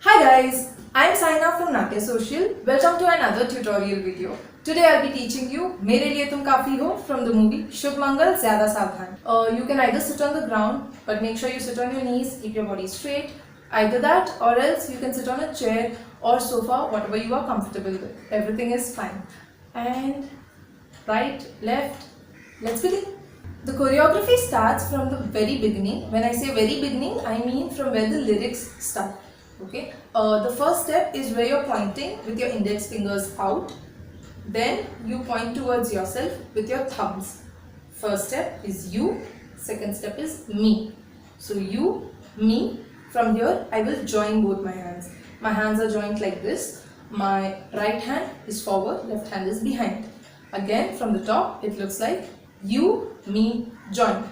Hi guys, I am Saina from Natya Social. Welcome to another tutorial video. Today I'll be teaching you Mere Liye Tum Kaafi Ho from the movie Shubh Mangal Zyada Savdhaan. You can either sit on the ground, but make sure you sit on your knees, keep your body straight. Either that or else you can sit on a chair or sofa, whatever you are comfortable with. Everything is fine. And right, left, let's begin. The choreography starts from the very beginning. When I say very beginning, I mean from where the lyrics start. Okay. The first step is where you're pointing with your index fingers out. Then you point towards yourself with your thumbs. First step is you. Second step is me. So you, me. From here, I will join both my hands. My hands are joined like this. My right hand is forward, left hand is behind. Again, from the top, it looks like you, me, join.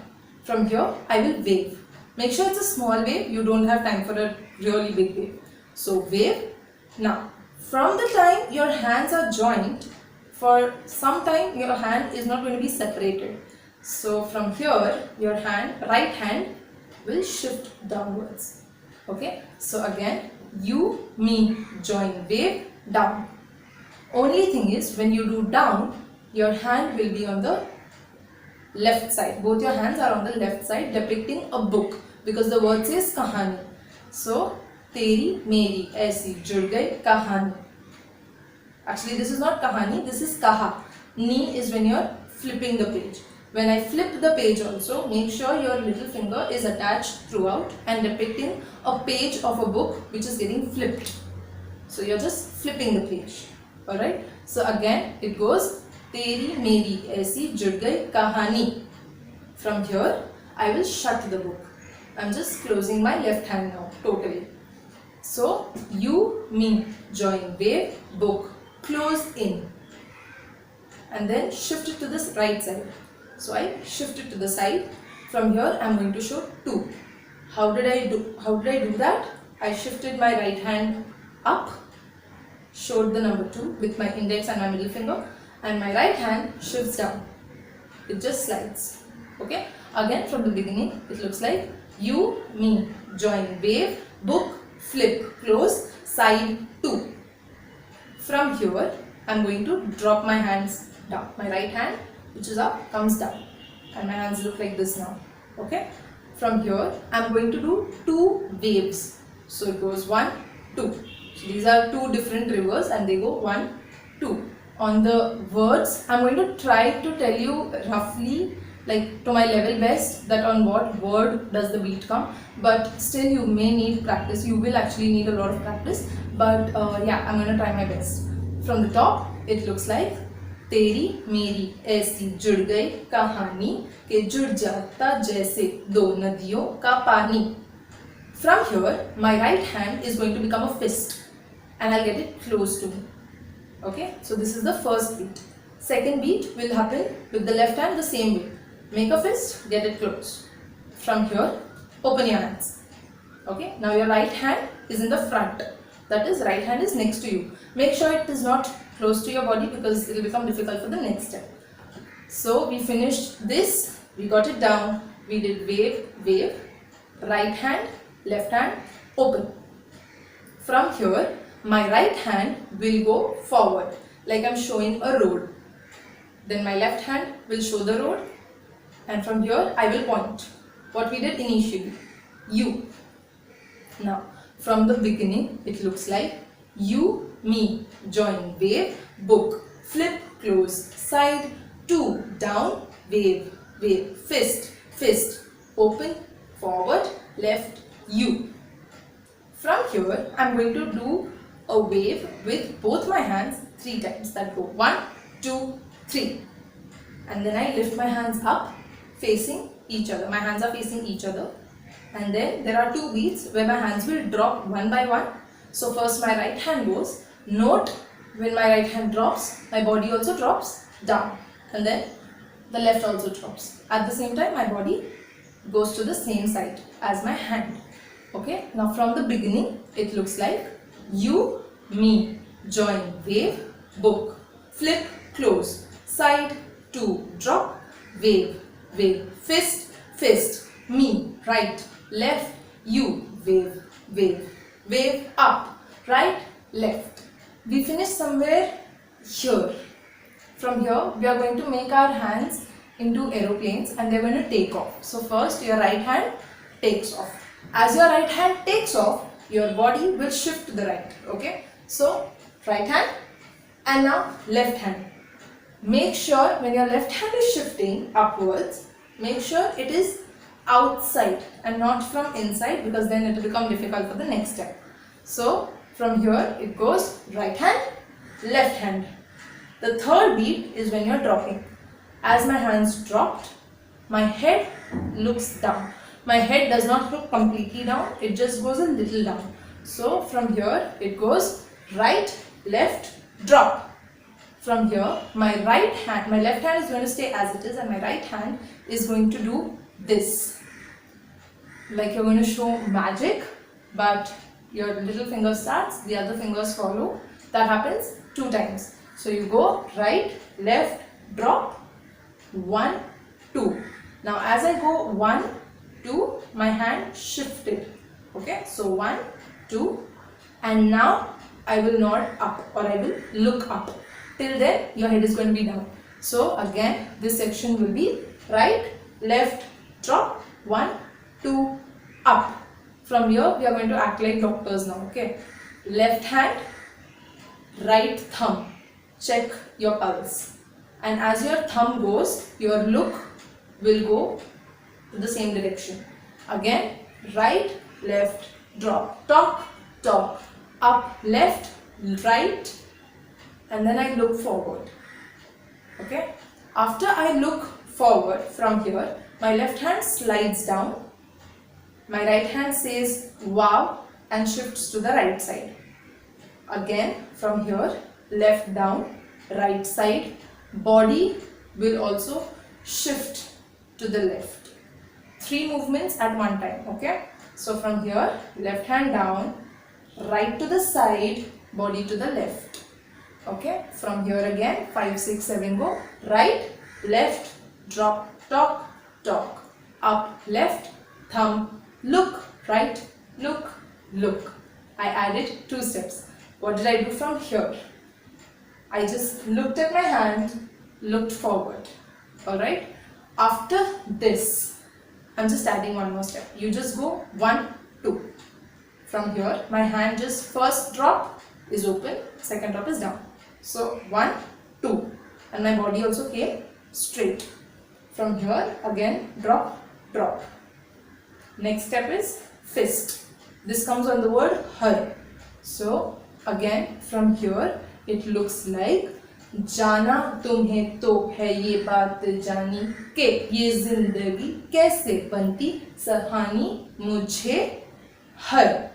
From here, I will wave. Make sure it's a small wave. You don't have time for a really big wave. So wave. Now, from the time your hands are joined, for some time your hand is not going to be separated. So from here, your right hand will shift downwards. Okay. So again, you, me, join, wave, down. Only thing is, when you do down, your hand will be on the left side. Both your hands are on the left side, depicting a book, because the word says kahani. So teri meri aisi jud gayi kahani. Actually, this is not kahani, this is kaha. Ni is when you are flipping the page. When I flip the page also, make sure your little finger is attached throughout and depicting a page of a book which is getting flipped. So you're just flipping the page. Alright. So again it goes Teri meri aisi jud gayi kahani. From here I will shut the book. I'm just closing my left hand now totally. So you, me, join, wave, book, close in. And then shift it to this right side. So I shift it to the side. From here I am going to show 2. How did I do that? I shifted my right hand up, showed the number 2 with my index and my middle finger, and my right hand shifts down. It just slides. Okay. Again from the beginning it looks like you, me, join, wave, book, flip, close, side, 2. From here I am going to drop my hands down. My right hand, which is up, comes down, and my hands look like this now. Okay. From here I am going to do 2 waves. So it goes 1, 2. So these are 2 different rivers and they go 1, 2. On the words, I am going to try to tell you roughly, like to my level best, that on what word does the beat come, but still you may need practice. You will actually need a lot of practice, but yeah, I am going to try my best. From the top it looks like तेरी मेरी ऐसी जुड़ गई कहानी के जुड़ जाता जैसे 2 नदियों का पानी. From here, my right hand is going to become a fist and I'll get it close to me. Okay, so this is the first beat. Second beat will happen with the left hand the same way. Make a fist, get it close. From here, open your hands. Okay, now your right hand is in the front. That is, right hand is next to you. Make sure it is not close to your body because it will become difficult for the next step. So we finished this, we got it down, we did wave, wave, right hand, left hand, open. From here, my right hand will go forward, like I'm showing a road. Then my left hand will show the road, and from here I will point. What we did initially, you. Now, from the beginning, it looks like you, me, join, wave, book, flip, close, side, 2, down, wave, wave, fist, fist, open, forward, left, you. From here, I am going to do a wave with both my hands 3 times. That go 1, 2, 3. And then I lift my hands up facing each other. My hands are facing each other. And then there are 2 beats where my hands will drop one by one. So first my right hand goes. Note, when my right hand drops, my body also drops down. And then the left also drops. At the same time, my body goes to the same side as my hand. Okay. Now from the beginning, it looks like you, me, join, wave, book, flip, close, side, 2, drop, wave, wave, fist, fist, me, right, left, you, wave, wave, wave up, right, left. We finish somewhere here. From here, we are going to make our hands into aeroplanes and they're going to take off. So first, your right hand takes off. As your right hand takes off, your body will shift to the right. Okay. So right hand and now left hand. Make sure when your left hand is shifting upwards, make sure it is outside and not from inside, because then it will become difficult for the next step. So from here it goes right hand, left hand. The third beat is when you are dropping. As my hands dropped, my head looks down. My head does not look completely down, it just goes a little down. So from here it goes right, left, drop. From here, my left hand is going to stay as it is and my right hand is going to do this. Like you're going to show magic, but your little finger starts, the other fingers follow. That happens 2 times. So you go right, left, drop, 1, 2. Now as I go 1, 2, my hand shifted. Okay, so 1, 2, and now I will nod up or I will look up. Till then, your head is going to be down. So again, this section will be right, left, drop, 1, 2, up. From here, we are going to act like doctors now. Okay. Left hand, right thumb. Check your pulse. And as your thumb goes, your look will go to the same direction. Again, right, left, drop, talk, talk, up, left, right, and then I look forward. Okay. After I look forward from here, my left hand slides down. My right hand says wow and shifts to the right side. Again from here, left down, right side. Body will also shift to the left. 3 movements at one time. Okay. So from here, left hand down, right to the side, body to the left. Okay, from here again 5, 6, 7 go. Right, left, drop, talk, talk, up, left, thumb, look, right, look, look. I added 2 steps. What did I do from here? I just looked at my hand, looked forward. Alright, after this, I'm just adding 1 more step. You just go 1, 2. From here, my hand just first drop is open, second drop is down. So 1, 2, and my body also came straight. From here again drop, drop. Next step is fist. This comes on the word har. So again from here it looks like जाना तुम्हें तो है ये बात जानी के ये जिंदगी कैसे बनती सुहानी मुझे हर.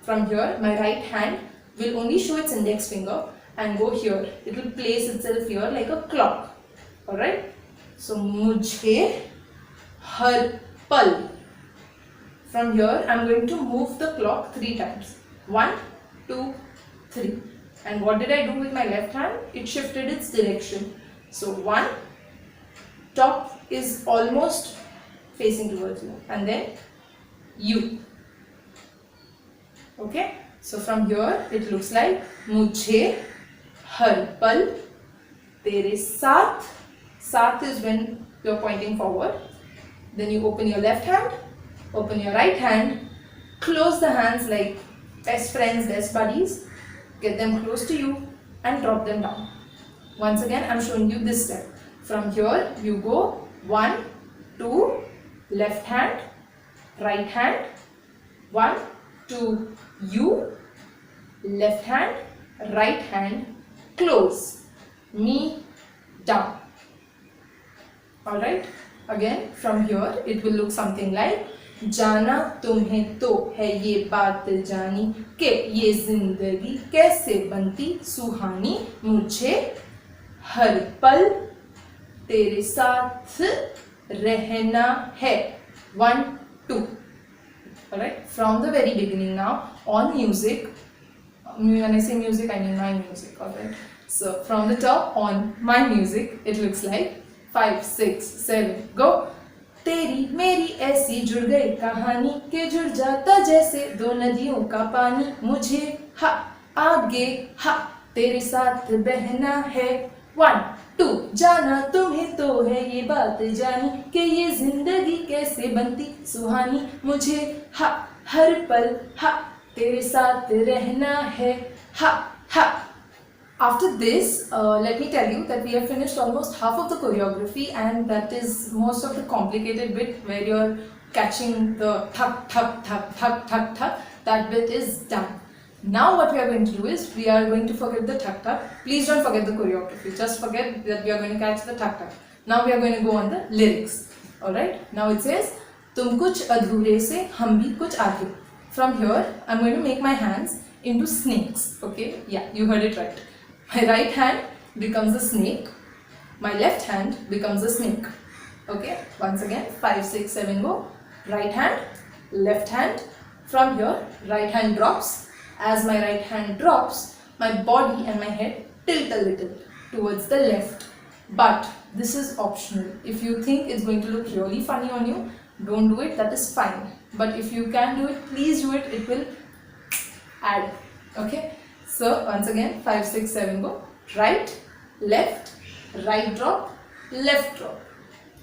From here my right hand will only show its index finger and go here. It will place itself here like a clock. Alright. So मुझे हर पल. From here I am going to move the clock 3 times. 1, 2, 3. And what did I do with my left hand? It shifted its direction. So 1, top is almost facing towards you, and then you. Okay. So from here it looks like मुझे हर पल तेरे साथ. Sath is when you are pointing forward. Then you open your left hand, open your right hand, close the hands like best friends, best buddies. Get them close to you and drop them down. Once again, I am showing you this step. From here, you go 1, 2, left hand, right hand, 1, 2, you, left hand, right hand, close, me, down. Alright, again from here it will look something like जाना तुम्हें तो है ये बात जानी के ये जिंदगी कैसे बनती सुहानी मुझे हर पल तेरे साथ रहना है. 1, 2. Alright, from the very beginning now on music. When I say music, I mean my music. Alright, so from the top on my music, it looks like 5, 6, 7, go. तेरी मेरी ऐसी जुड़ गई कहानी के जुड़ जाता जैसे दो नदियों का पानी मुझे हा आगे हा तेरे साथ बहना है 1 2 जाना तुम्हें तो है ये बात जानी कि ये जिंदगी कैसे बनती सुहानी मुझे हा हर पल हा तेरे साथ रहना है हा हा. After this, let me tell you that we have finished almost half of the choreography, and that is most of the complicated bit where you're catching the thak thak thak thak thak thak. That bit is done. Now what we are going to do is we are going to forget the thak thak. Please don't forget the choreography. Just forget that we are going to catch the thak thak. Now we are going to go on the lyrics. Alright. Now it says तुम कुछ अधूरे से हम भी कुछ आधे. From here I'm going to make my hands into snakes. Okay. Yeah, you heard it right. My right hand becomes a snake. My left hand becomes a snake. Okay. Once again, 5, 6, 7, go. Right hand, left hand. From here, right hand drops. As my right hand drops, my body and my head tilt a little towards the left. But this is optional. If you think it's going to look really funny on you, don't do it. That is fine. But if you can do it, please do it. It will add. Okay. So once again 5, 6, 7 go. Right, left, right drop, left drop.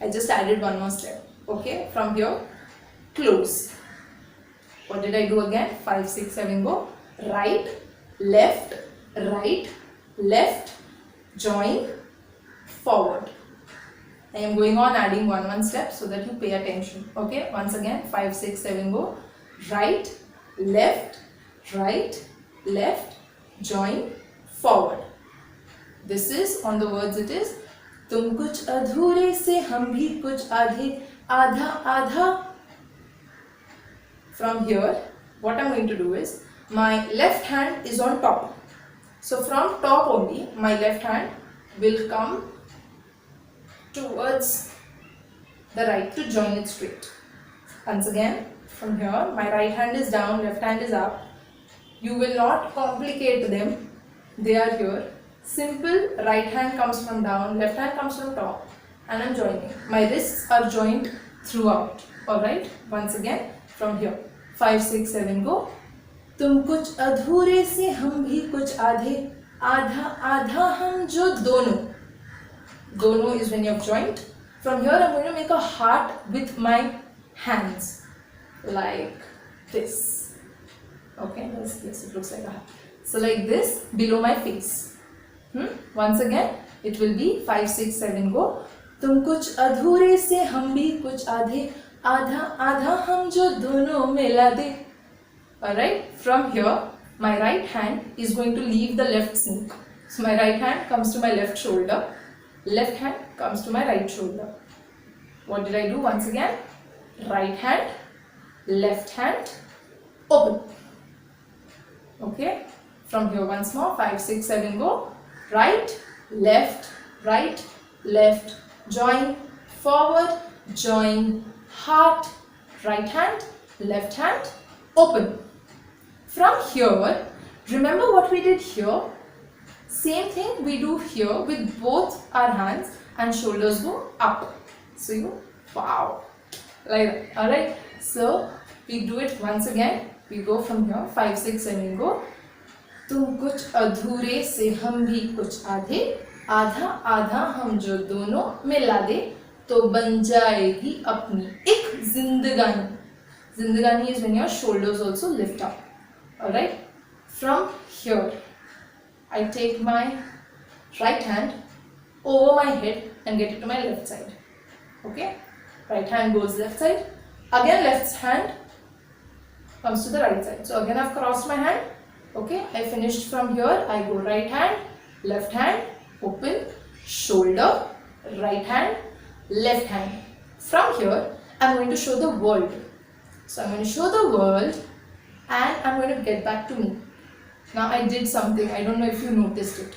I just added one more step. Okay, from here close. What did I do again? 5, 6, 7 go. Right, left, join, forward. I am going on adding one step so that you pay attention. Okay, once again 5, 6, 7 go. Right, left, join, forward. This is on the words it is तुम कुछ अधूरे से हम भी कुछ आधे आधा आधा. From here what I'm going to do is my left hand is on top. So from top only my left hand will come towards the right to join it straight. Once again from here my right hand is down, left hand is up. You will not complicate them. They are here. Simple. Right hand comes from down, left hand comes from top, and I'm joining. My wrists are joined throughout. Alright. Once again from here. 5, 6, 7 go. तुम कुछ अधूरे से हम भी कुछ आधे आधा आधा हम जो दोनों. Dono is when you have joined. From here I'm going to make a heart with my hands like this. Okay, yes, it looks like a heart. So like this below my face. Once again it will be 5, 6, 7 go. तुम कुछ अधूरे से हम भी कुछ आधे आधा आधा हम जो दोनों मिला दे. Alright, from here my right hand is going to leave the left snake. So my right hand comes to my left shoulder, left hand comes to my right shoulder. What did I do? Once again, right hand, left hand, open. Okay, from here once more, 5, 6, 7 go. Right, left, join, forward, join, heart, right hand, left hand, open. From here, remember what we did here? Same thing we do here with both our hands and shoulders go up. So you, wow, like that. Alright, so we do it once again. We go from here, 5, 6, 7 go. तुम कुछ अधूरे से हम भी कुछ आधे आधा आधा हम जो दोनों मिला दे तो बन जाएगी अपनी एक जिंदगानी. Zindagani is when your shoulders also lift up. Alright, from here I take my right hand over my head and get it to my left side. Okay, right hand goes left side, again left hand comes to the right side. So again I've crossed my hand. Okay, I finished from here. I go right hand, left hand, open, shoulder, right hand, left hand. From here I'm going to show the world. So I'm going to show the world and I'm going to get back to me. Now I did something, I don't know if you noticed it.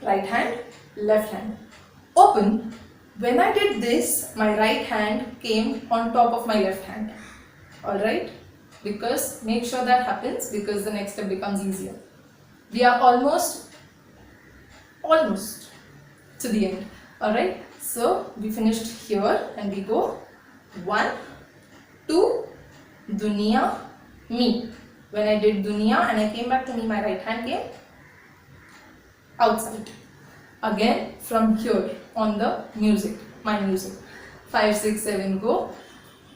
Right hand, left hand, open. When I did this, my right hand came on top of my left hand. Alright, because make sure that happens because the next step becomes easier. We are almost to the end. Alright, so we finished here and we go 1, 2, Duniya, me. When I did Duniya and I came back to me, my right hand came outside. Again from here on the music, my music. 5, 6, 7 go.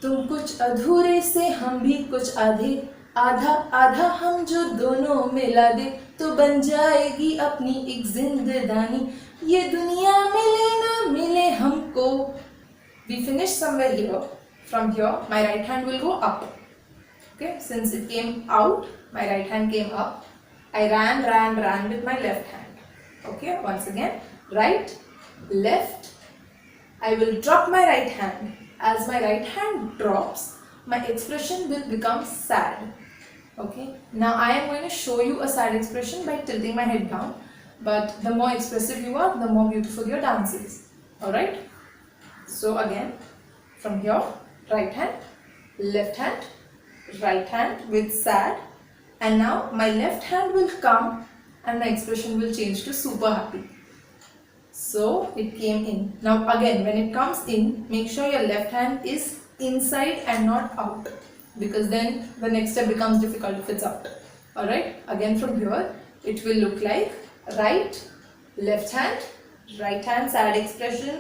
तुम कुछ अधूरे से हम भी कुछ आधे, आधा आधा हम जो दोनों मिला दे तो बन जाएगी अपनी एक जिंदगानी, ये दुनिया मिले ना मिले हमको. We finish somewhere here. From here my right hand will go up. Okay, since it came out, my right hand came up. I ran with my left hand. Okay, once again, right, left. I will drop my right hand. As my right hand drops, my expression will become sad. Okay, now I am going to show you a sad expression by tilting my head down. But the more expressive you are, the more beautiful your dance is. Alright, so again, from here, right hand, left hand, right hand with sad. And now my left hand will come and my expression will change to super happy. So it came in. Now again, when it comes in, make sure your left hand is inside and not out, because then the next step becomes difficult if it's out. Alright, again from here, it will look like right hand sad expression,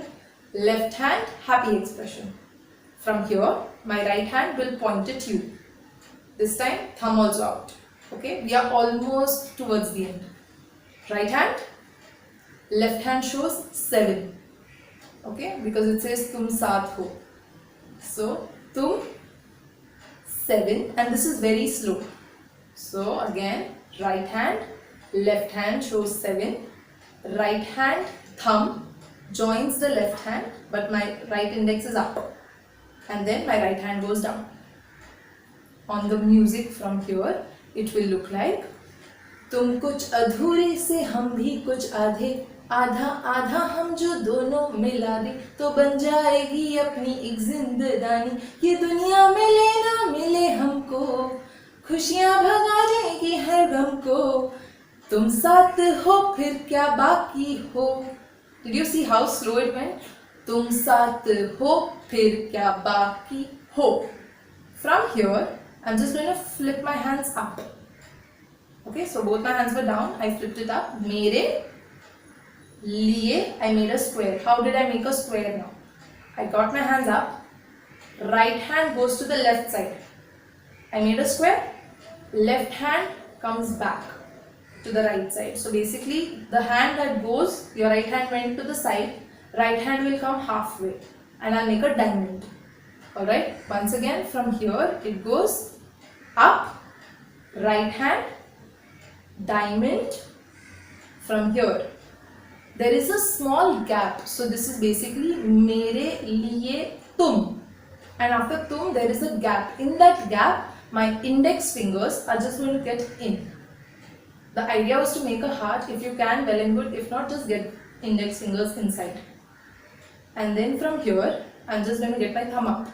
left hand happy expression. From here, my right hand will point at you. This time, thumb also out. Okay, we are almost towards the end. Right hand, left hand shows 7. Okay, because it says tum saath ho. So, tum 7, and this is very slow. So, again, right hand, left hand shows 7. Right hand, thumb joins the left hand, but my right index is up. And then my right hand goes down. On the music from here, it will look like तुम कुछ अधूरे से हम भी कुछ आधे, आधा आधा हम जो दोनों मिला दे तो बन जाएगी अपनी एक जिंदगानी, ये दुनिया मिले ना मिले हमको, खुशियाँ भगा देगी हर गम को, तुम साथ हो फिर क्या बाकी हो. Did you see how slow it went? तुम साथ हो फिर क्या बाकी हो. From here, I'm just going to flip my hands up. Okay, so both my hands were down. I flipped it up. Mere liye, I made a square. How did I make a square now? I got my hands up. Right hand goes to the left side. I made a square. Left hand comes back to the right side. So basically, the hand that goes, your right hand went to the side. Right hand will come halfway, and I'll make a diamond. Alright, once again from here it goes up, right hand, diamond. From here there is a small gap, so this is basically mere liye tum, and after tum there is a gap. In that gap my index fingers are just going to get in. The idea was to make a heart. If you can, well and good. If not, just get index fingers inside. And then from here I'm just going to get my thumb up.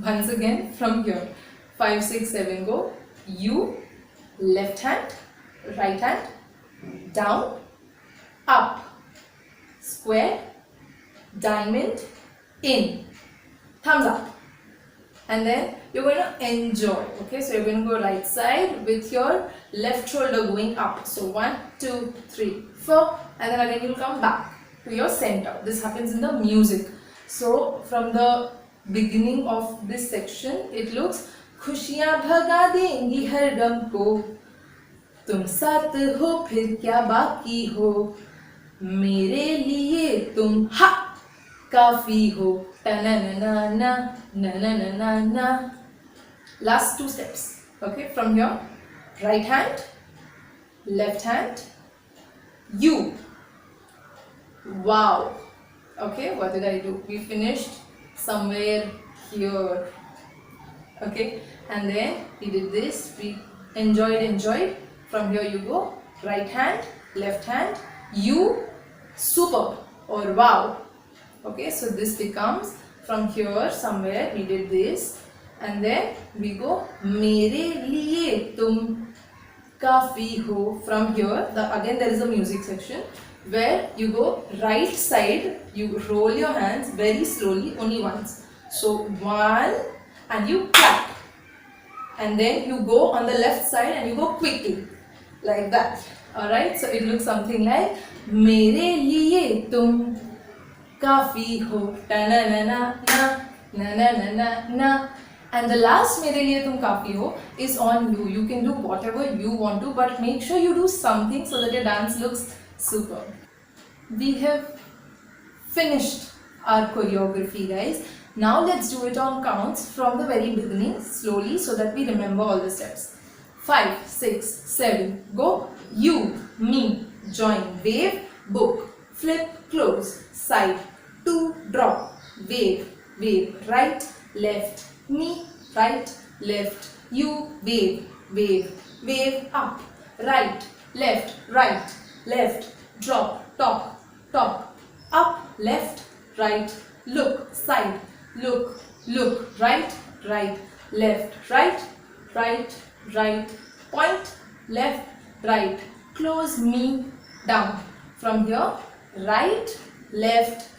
Once again from here, 5, 6, 7 go. You, left hand, right hand, down, up, square, diamond, in, thumbs up. And then you're going to enjoy. Okay, so you're going to go right side with your left shoulder going up. So 1, 2, 3, 4, and then again you'll come back to your center. This happens in the music. So from the beginning of this section, it looks खुशियाँ भगा देंगी हर गम को, तुम साथ हो फिर क्या बाकी हो, मेरे लिए तुम हा काफी हो, ta na na na na na na na na. Last 2 steps. Okay, from here, right hand, left hand, you. Wow. Okay, what did I do? We finished somewhere here. Okay, and then we did this. We enjoyed. From here you go, right hand, left hand, you, super or wow. Okay, so this becomes from here somewhere we did this, and then we go मेरे लिए तुम काफी हो. From here, again there is a music section. where you go right side, you roll your hands very slowly, only once. So 1 and you clap. And then you go on the left side and you go quickly like that. Alright, so it looks something like मेरे लिए तुम काफी हो ta na na na na na na na na na. And the last मेरे लिए तुम काफी हो is on you. You can do whatever you want to, but make sure you do something so that your dance looks super. We have finished our choreography, guys. Now let's do it on counts from the very beginning slowly so that we remember all the steps. 5, 6, 7, go. You, me, join, wave, book, flip, close, side, 2, drop, wave, wave, right, left, me, right, left, you, wave, wave, wave, up, right, left, drop, top, top, up, left, right, look, side, look, right, left, right, point, left, right, close, me, down. From here, right, left,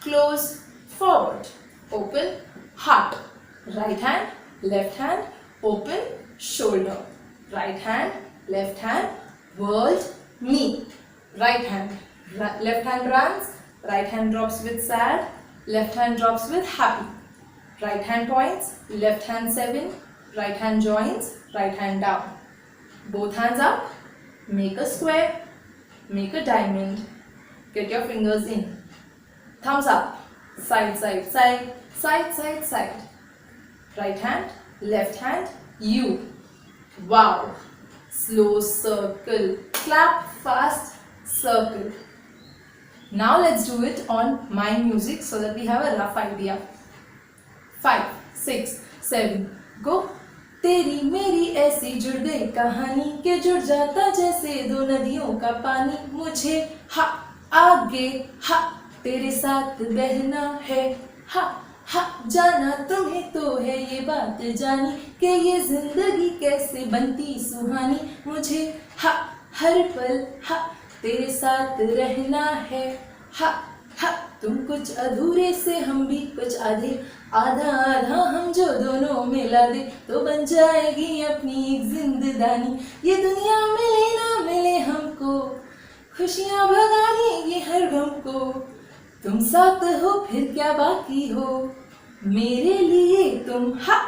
close, forward, open, heart, right hand, left hand, open, shoulder, right hand, left hand, world, me, right hand, left hand runs, right hand drops with sad, left hand drops with happy, right hand points, left hand 7, right hand joins, right hand down, both hands up, make a square, make a diamond, get your fingers in, thumbs up, side, right hand, left hand, you, wow, slow circle, clap, fast circle. Now let's do it on my music so that we have a rough idea. 5, 6, 7, go. तेरी मेरी ऐसी जुड़ गई कहानी के जुड़ जाता जैसे दो नदियों का पानी मुझे हा आगे हा तेरे साथ बहना है हा हा जाना तुम्हें तो है ये बात जानी कि ये जिंदगी कैसे बनती सुहानी मुझे हा हर पल हा तेरे साथ रहना है हा हा तुम कुछ अधूरे से हम भी कुछ आधे आधा आधा हम जो दोनों मिला दे तो बन जाएगी अपनी एक जिंदगानी ये दुनिया मिले ना मिले हमको खुशियाँ भगा देंगी हर गम को तुम साथ हो फिर क्या बाकी हो मेरे लिए तुम हा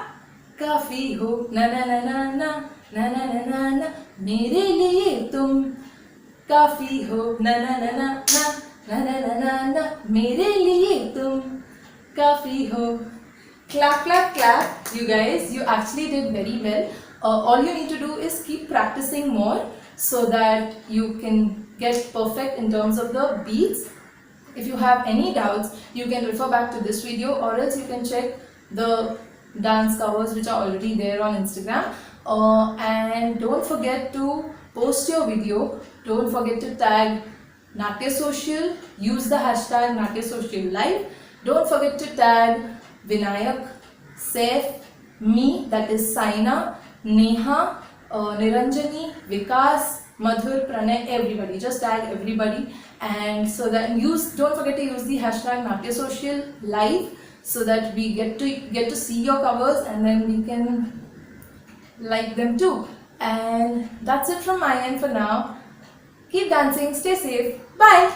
काफी हो ना ना ना ना ना ना ना ना ना ना मेरे लिए तुम काफी हो ना ना ना ना ना ना ना ना ना ना मेरे लिए तुम काफी हो. Clap, clap, clap. You guys, you actually did very well. All you need to do is keep practicing more so that you can get perfect in terms of the beats. If you have any doubts, you can refer back to this video, or else you can check the dance covers which are already there on Instagram. And don't forget to post your video. Don't forget to tag Natya Social. Use the hashtag Natya Social Live. Don't forget to tag Vinayak, Saif, me, that is Saina, Neha, Niranjani, Vikas, Madhur, Pranay, everybody. Just tag everybody, and so that don't forget to use the hashtag Natya Social Live so that we get to see your covers and then we can like them too. And that's it from my end for now. Keep dancing, stay safe, bye.